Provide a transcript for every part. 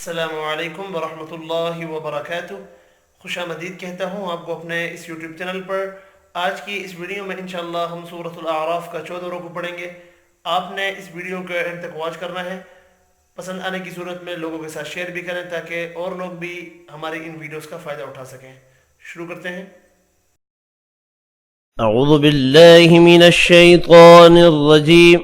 अस्सलामुअलैकुम वरहमतुल्लाहि वबरकातुह। खुशामदीद कहता हूँ आपको अपने इस यूट्यूब चैनल पर। आज की इस वीडियो में इंशाअल्लाह हम सूरतुल आराफ का 14 रुकू पढ़ेंगे। आपने इस वीडियो को एंड तक वॉच करना है। पसंद आने की सूरत में लोगों के साथ शेयर भी करें ताकि और लोग भी हमारी इन वीडियोस का फ़ायदा उठा सकें। शुरू करते हैं। أعوذ بالله من الشيطان الرجيم.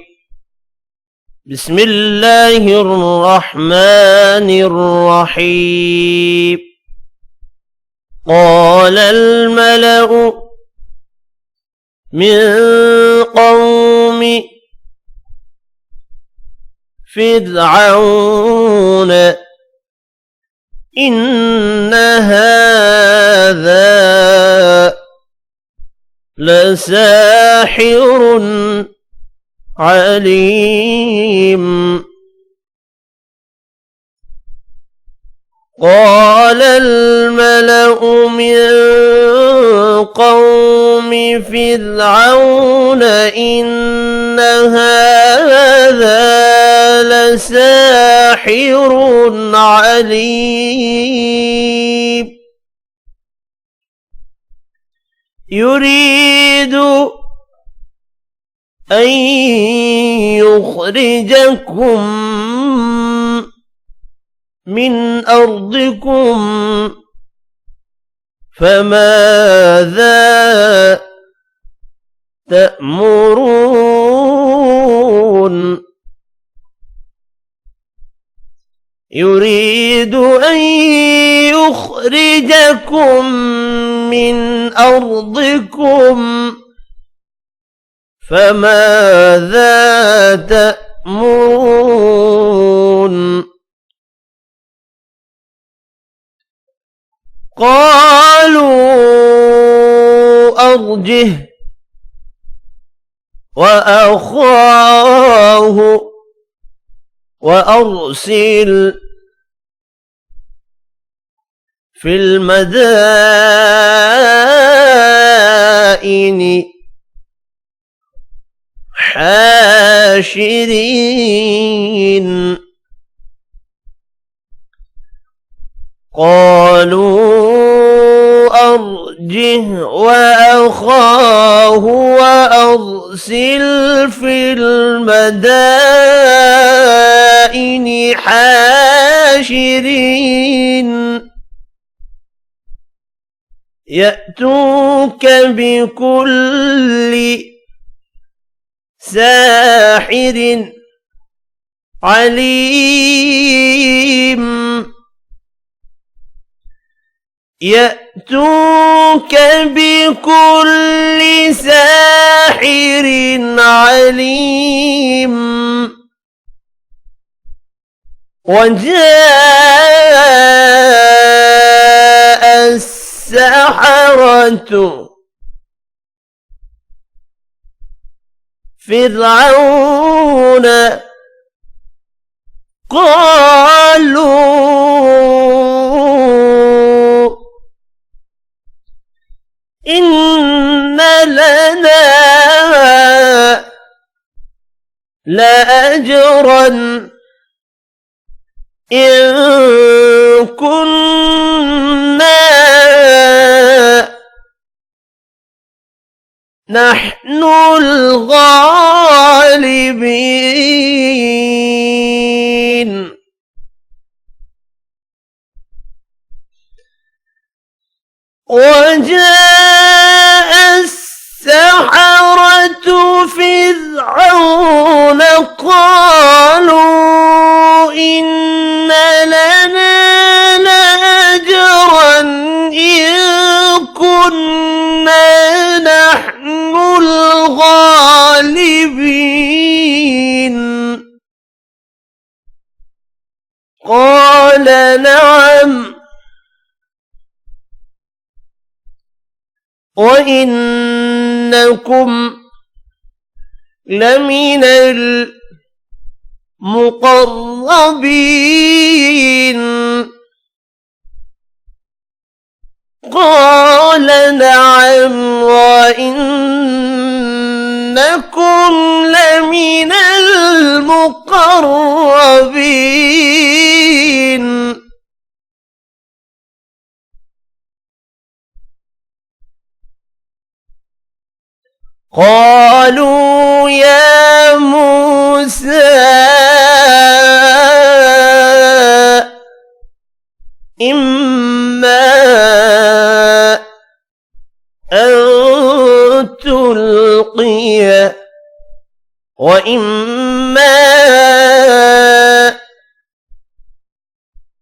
بسم الله الرحمن الرحيم. قال الملأ من قوم فرعون إن هذا لساحر عليم. قال الملأ من قوم فرعون إن هذا لساحر عليم يريد أن يخرجكم من أرضكم فماذا تأمرون. يريد أن يخرجكم من أرضكم فماذا تأمرون. قالوا أرجه وأخاه وأرسل في المدائن حاشرين. قالوا أرجه وأخاه وأرسل في المدائن حاشرين يأتوك بكل ساحر عليم. يأتوك بكل ساحر عليم. وجاء السحرة فرعون قالوا إن لنا لأجرا إن كنا نحن الغالبين. وجاء السحرة فرعون قالوا إن لنا لأجرا إن كنا نحن الغالبين. قال نعم وإنكم لمن المقربين. قال نعم وإنكم لمن المقربين. قالوا يا موسى إما أن تلقي وإما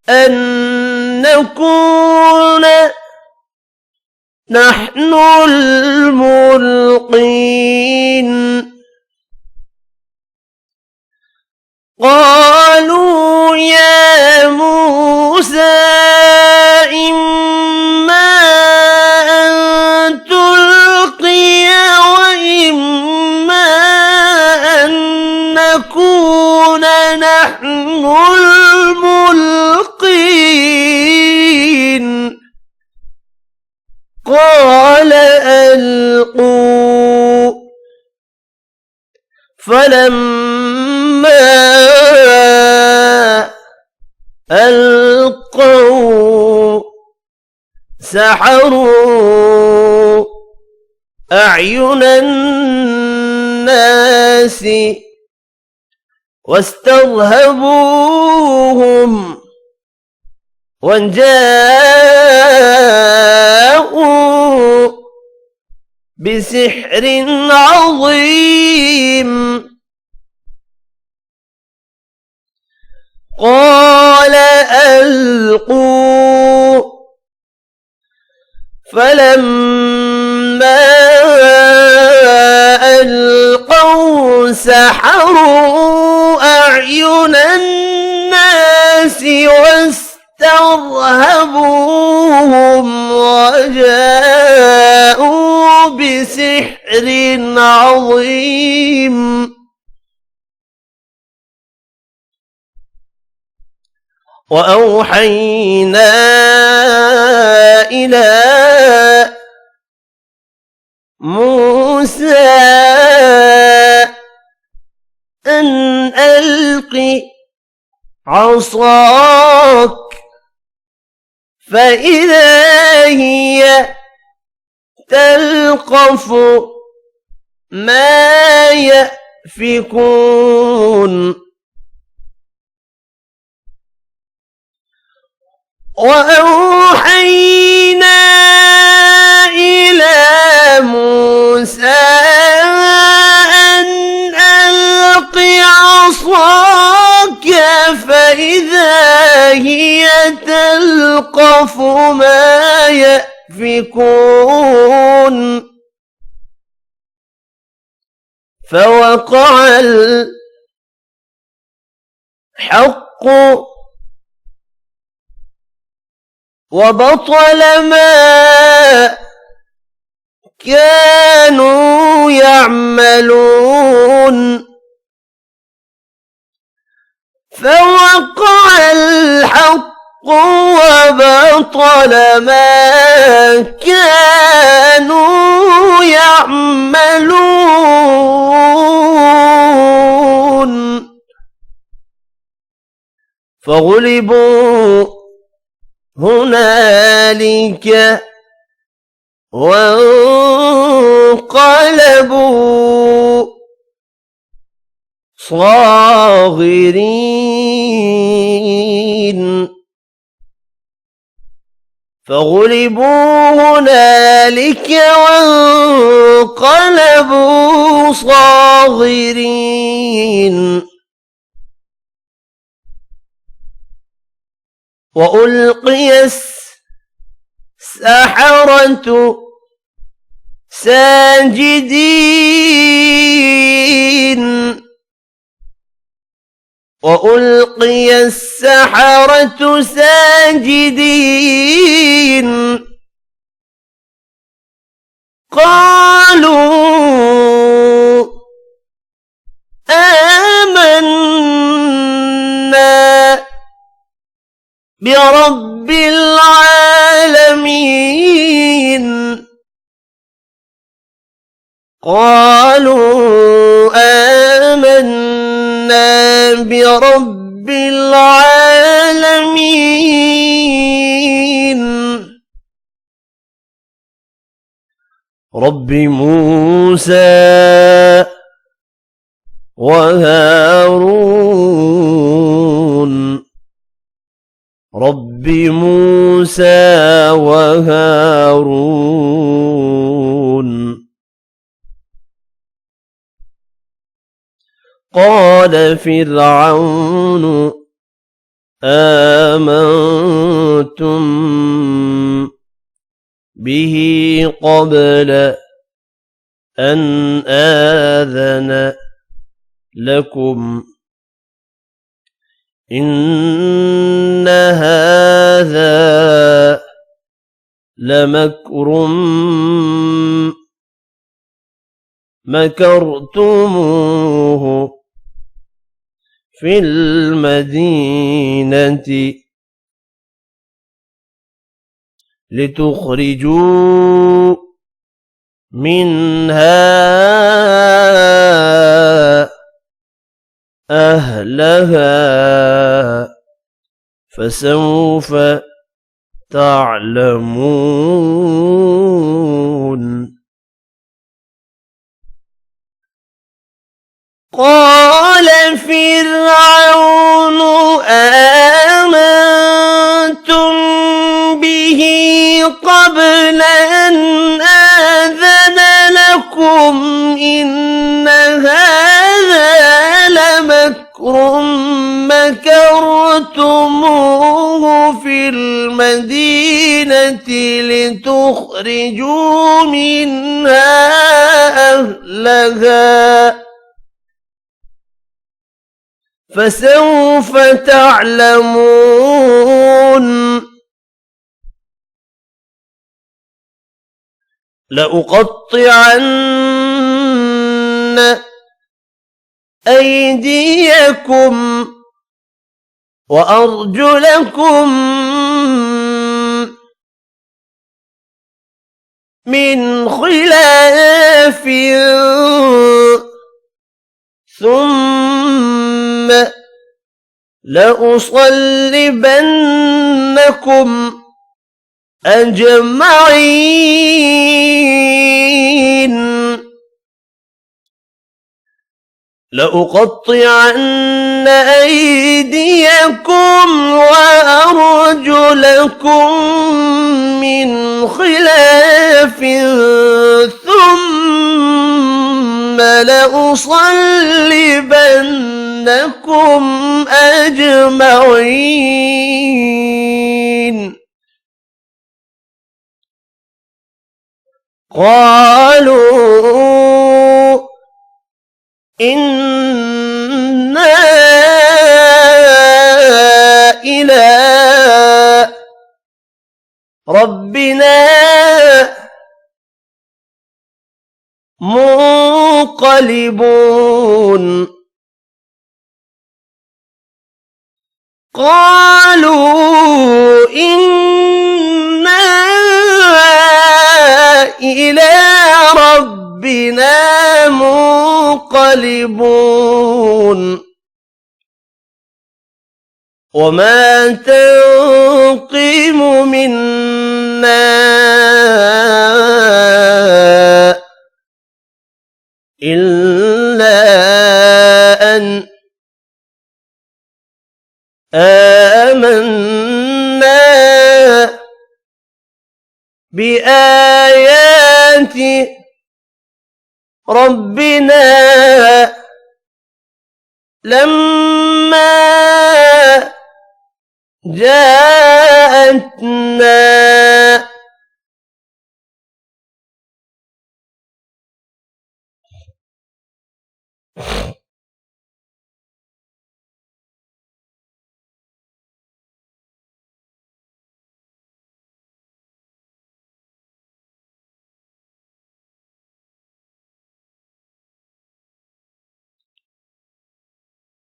أن نكون نحن الملقين قالوا يا موسى إما أن تلقي وإما أن نكون نحن الملقين قال ألقوا فلما ألقوا سحروا أعين الناس واسترهبوهم وجاءوا بسحر عظيم قال ألقوا فلما ألقوا سحروا أعين الناس واسترهبوهم وجاءوا بسحر عظيم وأوحينا إلى موسى أن ألق عصاك فإذا هي تلقف ما يأفكون وأوحينا إلى موسى أن ألق عصاك فإذا هي تلقف ما يأفكون فوقع الحق وبطل ما كانوا يعملون فوقع الحق وبطل ما كانوا يعملون فغلبوا هنالك وانقلبوا صاغرين فغلبوا هنالك وانقلبوا صاغرين وألقي السحرة ساجدين وألقي السحرة ساجدين قالوا آمنا برب العالمين قالوا آمنا برب العالمين رب موسى وهارون رب موسى وهارون قال فرعون آمنتم به قبل أن آذن لكم إن هذا لمكر مكرتموه في المدينة لتخرجوا منها أهلها فسوف تعلمون قال فرعون آمنتم به قبل أن آذن لكم إن هذا لمكر مكرتموه في المدينة لتخرجوا منها أهلها فسوف تعلمون لأقطعن أيديكم وأرجلكم من خلاف ثم لأصلبنكم أجمعين لأقطعن أيديكم وأرجلكم من خلاف ثم لأصلبنكم أجمعين قالوا إنا إلى ربنا منقلبون قالوا إنا إلى ربنا منقلبون وما تنقم منا إلا أن آمنا بآيات ربنا لما جاءتنا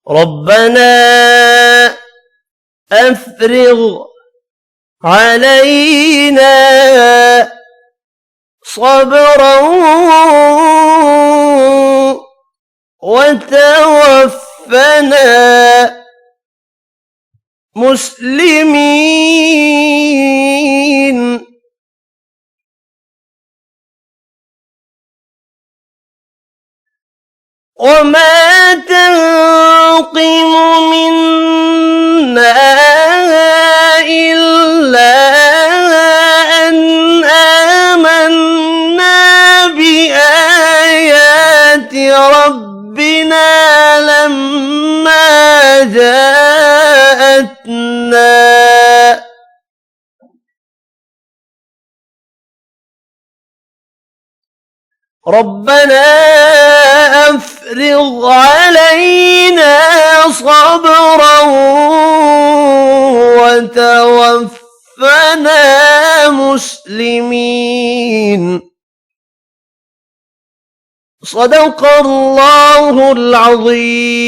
ربنا أفرغ علينا صبرا وتوفنا مسلمين وما تنقم منا إلا أن آمنا بآيات ربنا لما جاءتنا ربنا أفرغ علينا صبرا وتوفنا مسلمين. صدق الله العظيم.